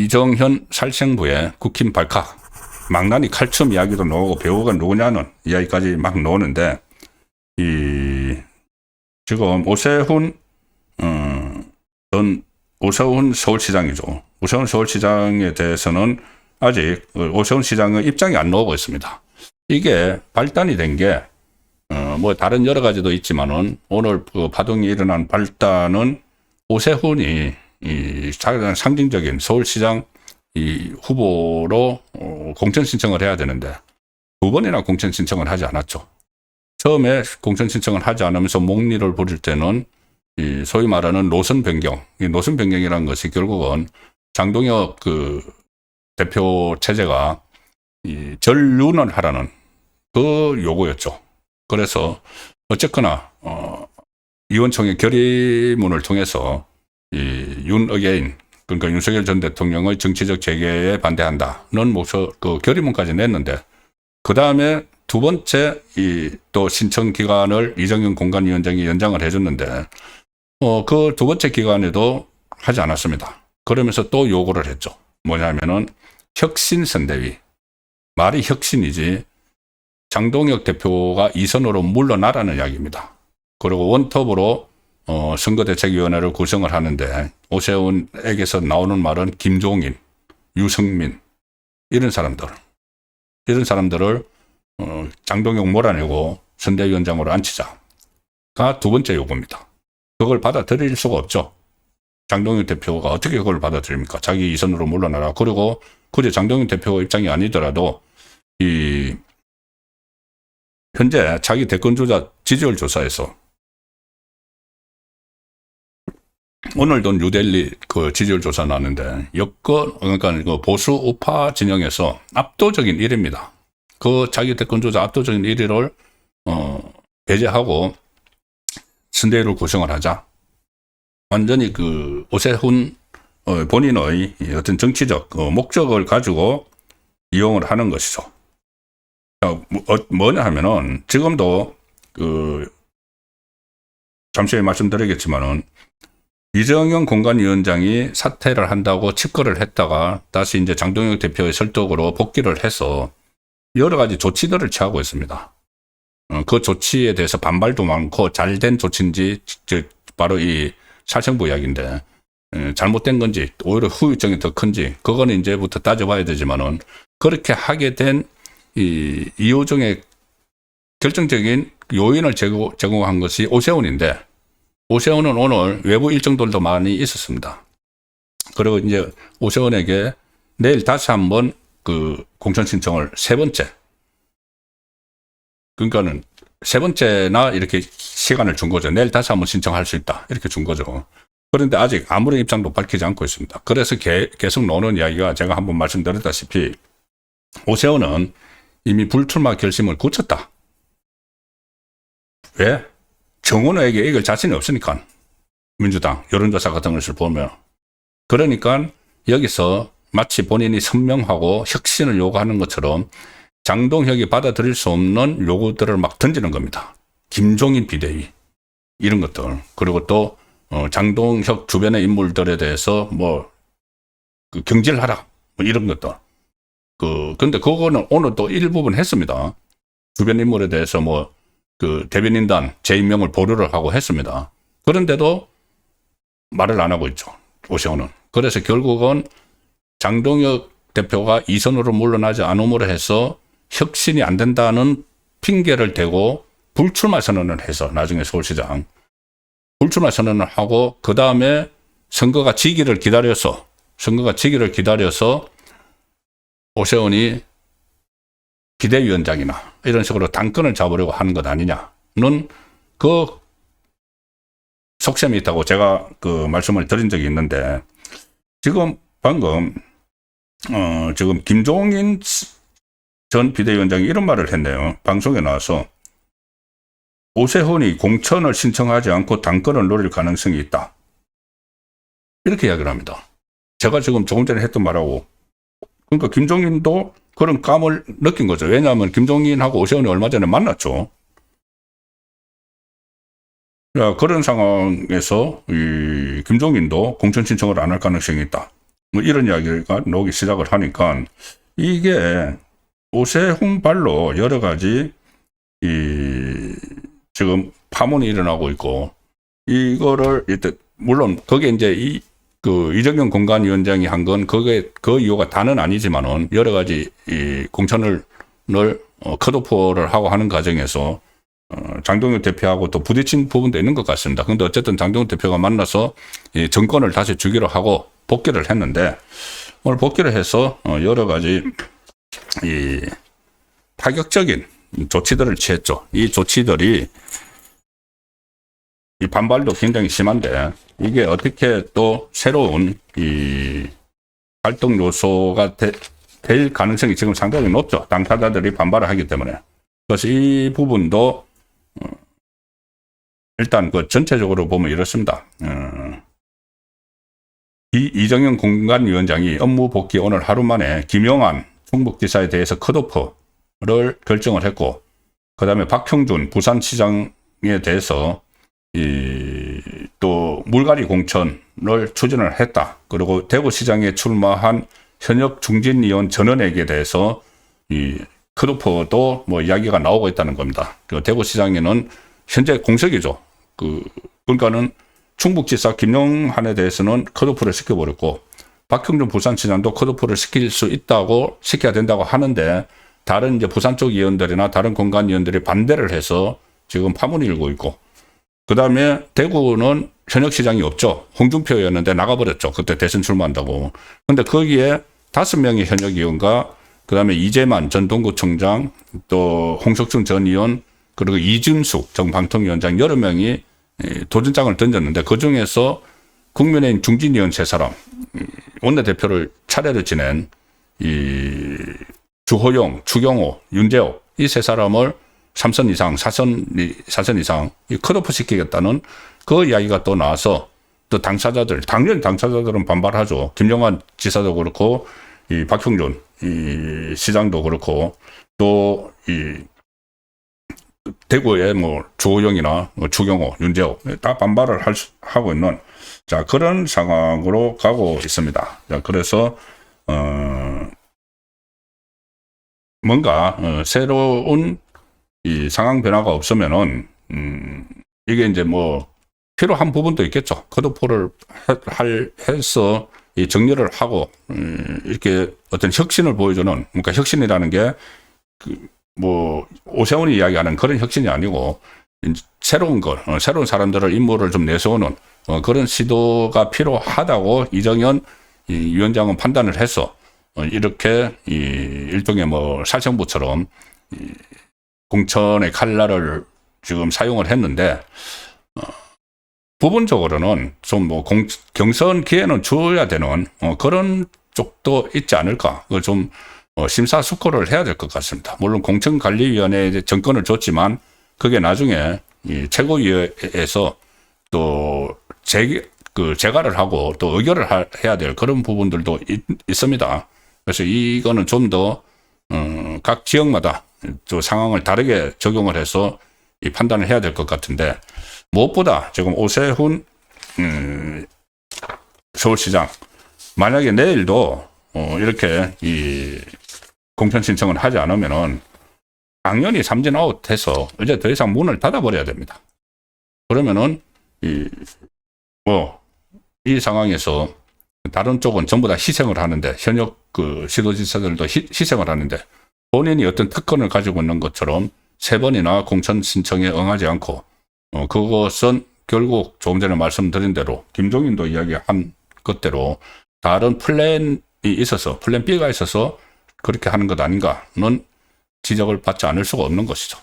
이정현 살생부의 국힘 발칵, 망나니 칼춤 이야기도 나오고 배우가 누구냐는 이야기까지 막 나오는데, 지금 오세훈 서울시장이죠. 오세훈 서울시장에 대해서는 아직 오세훈 시장의 입장이 안 나오고 있습니다. 이게 발단이 된 게, 뭐 다른 여러 가지도 있지만은 오늘 그 파동이 일어난 발단은 오세훈이 상징적인 서울시장 후보로 공천 신청을 해야 되는데 2번이나 공천 신청을 하지 않았죠. 처음에 공천 신청을 하지 않으면서 목리를 부릴 때는 소위 말하는 노선 변경, 이 노선 변경이라는 것이 결국은 장동혁 그 대표 체제가 전륜을 하라는 그 요구였죠. 그래서 어쨌거나 의원총회 결의문을 통해서 윤어게인, 그러니까 윤석열 전 대통령의 정치적 재개에 반대한다는 그 결의문까지 냈는데, 그 다음에 두 번째 또 신청 기간을 이정현 공관위원장이 연장을 해줬는데, 그 두 번째 기간에도 하지 않았습니다. 그러면서 또 요구를 했죠. 뭐냐면은 혁신선대위, 말이 혁신이지 장동혁 대표가 이선으로 물러나라는 이야기입니다. 그리고 원톱으로 선거대책위원회를 구성을 하는데, 오세훈에게서 나오는 말은 김종인, 유승민 이런 사람들을 장동혁 몰아내고 선대위원장으로 앉히자가 두 번째 요구입니다. 그걸 받아들일 수가 없죠. 장동혁 대표가 어떻게 그걸 받아들입니까? 자기 이선으로 물러나라. 그리고 굳이 장동혁 대표 입장이 아니더라도 현재 자기 대권주자 지지율 조사에서 오늘도 뉴델리 그 지지율 조사 나왔는데 그러니까 그 보수 우파 진영에서 압도적인 1위입니다. 그 자기 대권주자 압도적인 1위를 배제하고 선대위를 구성을 하자. 완전히 그 오세훈 본인의 어떤 정치적 목적을 가지고 이용을 하는 것이죠. 뭐냐 하면은 지금도 잠시 후에 말씀드리겠지만은 이정현 공관위원장이 사퇴를 한다고 칩거를 했다가 다시 이제 장동혁 대표의 설득으로 복귀를 해서 여러 가지 조치들을 취하고 있습니다. 그 조치에 대해서 반발도 많고 잘된 조치인지 바로 이 살생부 이야기인데, 잘못된 건지 오히려 후유증이 더 큰지 그거는 이제부터 따져봐야 되지만은, 그렇게 하게 된 이유 중에 결정적인 요인을 제공한 것이 오세훈인데, 오세훈은 오늘 외부 일정들도 많이 있었습니다. 그리고 이제 오세훈에게 내일 다시 한번 그 공천 신청을 세 번째, 그러니까는 세 번째나 이렇게 시간을 준 거죠. 내일 다시 한번 신청할 수 있다, 이렇게 준 거죠. 그런데 아직 아무런 입장도 밝히지 않고 있습니다. 그래서 계속 나오는 이야기가, 제가 한번 말씀드렸다시피 오세훈은 이미 불출마 결심을 굳혔다. 왜? 정원호에게 이길 자신이 없으니까. 민주당 여론조사 같은 것을 보면. 그러니까 여기서 마치 본인이 선명하고 혁신을 요구하는 것처럼 장동혁이 받아들일 수 없는 요구들을 막 던지는 겁니다. 김종인 비대위 이런 것들, 그리고 또 장동혁 주변의 인물들에 대해서 그 경질하라 이런 것들. 근데 그거는 오늘 또 일부분 했습니다. 주변 인물에 대해서 그 대변인단 재임명을 보류를 하고 했습니다. 그런데도 말을 안 하고 있죠, 오세훈은. 그래서 결국은 장동혁 대표가 이선으로 물러나지 않음으로 해서 혁신이 안 된다는 핑계를 대고 불출마 선언을 해서, 나중에 서울시장 불출마 선언을 하고, 그 다음에 선거가 지기를 기다려서 오세훈이 비대위원장이나 이런 식으로 당권을 잡으려고 하는 것 아니냐는 그 속셈이 있다고 제가 그 말씀을 드린 적이 있는데, 지금 방금 지금 김종인 전 비대위원장이 이런 말을 했네요. 방송에 나와서 오세훈이 공천을 신청하지 않고 당권을 노릴 가능성이 있다, 이렇게 이야기를 합니다. 제가 지금 조금 전에 했던 말하고, 그러니까 김종인도 그런 감을 느낀 거죠. 왜냐하면 김종인하고 오세훈이 얼마 전에 만났죠. 그런 상황에서 김종인도 공천 신청을 안 할 가능성이 있다. 뭐 이런 이야기가 나오기 시작을 하니까 이게 오세훈 발로 여러 가지 지금 파문이 일어나고 있고, 이거를 일단 물론 거기에 이제 이정현 공관위원장이 한 건 그 이유가 다는 아니지만은 여러 가지 공천을 컷오프를 하고 하는 과정에서 장동혁 대표하고 또 부딪힌 부분도 있는 것 같습니다. 근데 어쨌든 장동혁 대표가 만나서 정권을 다시 주기로 하고 복귀를 했는데, 오늘 복귀를 해서 여러 가지 파격적인 조치들을 취했죠. 이 조치들이 이 반발도 굉장히 심한데, 이게 어떻게 또 새로운 활동 요소가 될 가능성이 지금 상당히 높죠. 당사자들이 반발을 하기 때문에. 그래서 이 부분도 일단 전체적으로 보면 이렇습니다. 이정현 공관위원장이 업무 복귀 오늘 하루 만에 김영환 충북지사에 대해서 컷오프를 결정을 했고, 그 다음에 박형준 부산시장에 대해서 또 물갈이 공천을 추진을 했다. 그리고 대구시장에 출마한 현역 중진위원 전원에게 대해서 컷오프도 뭐 이야기가 나오고 있다는 겁니다. 그 대구시장에는 현재 공석이죠. 그러니까는 충북지사 김영환에 대해서는 컷오프를 시켜버렸고, 박형준 부산시장도 컷오프를 시켜야 된다고 하는데, 다른 이제 부산 쪽 의원들이나 다른 공관위원들이 반대를 해서 지금 파문이 일고 있고, 그 다음에 대구는 현역 시장이 없죠. 홍준표였는데 나가버렸죠. 그때 대선 출마한다고. 근데 거기에 5명의 현역 의원과 그 다음에 이재만 전 동구청장, 또 홍석준 전 의원, 그리고 이준숙 전 방통위원장 여러 명이 도전장을 던졌는데, 그 중에서 국민의힘 중진위원 3사람, 원내대표를 차례를 지낸 주호영, 추경호, 윤재호 이 3사람을 3선 이상, 4선 이상 컷오프 시키겠다는 그 이야기가 또 나와서, 또 당연히 당사자들은 반발하죠. 김영환 지사도 그렇고, 박형준 시장도 그렇고, 또 대구의 뭐 주호영이나 추경호, 윤재호 다 반발을 하고 있는, 자, 그런 상황으로 가고 있습니다. 자, 그래서 뭔가 새로운 상황 변화가 없으면은 이게 이제 뭐 필요한 부분도 있겠죠. 컷오프를 해서 정리를 하고 이렇게 어떤 혁신을 보여주는, 그러니까 혁신이라는 게 뭐 오세훈이 이야기하는 그런 혁신이 아니고 새로운 새로운 사람들을 인물을 좀 내세우는 그런 시도가 필요하다고 이정현 위원장은 판단을 해서 이렇게 일종의 뭐 살생부처럼 공천의 칼날을 지금 사용을 했는데, 부분적으로는 좀 뭐 경선 기회는 줘야 되는 그런 쪽도 있지 않을까. 그걸 좀 심사숙고를 해야 될 것 같습니다. 물론 공천관리위원회에 정권을 줬지만 그게 나중에 최고위에서 또 재가를 하고 또 의결을 해야 될 그런 부분들도 있습니다. 그래서 이거는 좀 더 각 지역마다 또 상황을 다르게 적용을 해서 이 판단을 해야 될 것 같은데, 무엇보다 지금 오세훈 서울시장 만약에 내일도 이렇게 공천 신청을 하지 않으면은 당연히 삼진 아웃해서 이제 더 이상 문을 닫아버려야 됩니다. 그러면은 이 상황에서 다른 쪽은 전부 다 희생을 하는데, 현역 시도지사들도 희생을 하는데, 본인이 어떤 특권을 가지고 있는 것처럼 3번이나 공천 신청에 응하지 않고, 그것은 결국 조금 전에 말씀드린 대로 김종인도 이야기한 것대로 다른 플랜이 있어서, 플랜 B가 있어서 그렇게 하는 것 아닌가는 지적을 받지 않을 수가 없는 것이죠.